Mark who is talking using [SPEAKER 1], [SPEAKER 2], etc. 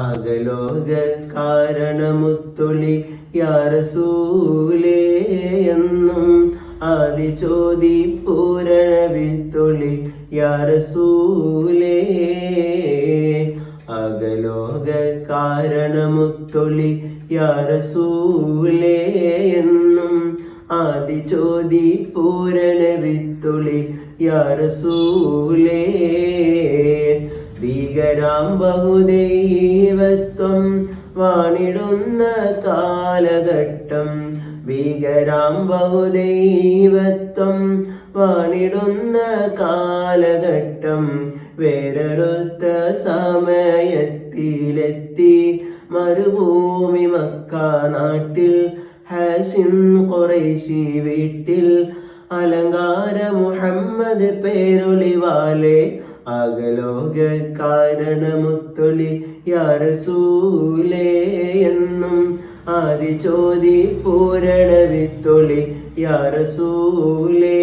[SPEAKER 1] അകലോക കാരണമുത്തൊളി യാ റസൂലേ എന്നും ആദിചോദി പൂരണ വിത്തൊളി യാ റസൂലേ. അകലോക കാരണമുത്തൊളി യാ റസൂലേ എന്നും ആദിചോദി പൂരണ വിത്തൊളി യാ റസൂലേ. ഭീകരാം ബഹുദൈവത്വം വാണിടുന്ന കാലഘട്ടം, ഭീകരാം ബഹുദൈവത്വം വാണിടുന്ന കാലഘട്ടം, വേറൊരുത്ത സമയത്തിലെത്തി മരുഭൂമി മക്ക നാട്ടിൽ, ഹാഷിം ഖുറൈശി വീട്ടിൽ, അലങ്കാര മുഹമ്മദ് പേരൊളിവാലെ, അകലോക കാരണമുത്തൊളി യാ റസൂലേ എന്നും ആദിചോദി പൂരണ വിത്തൊളി യാ റസൂലേ.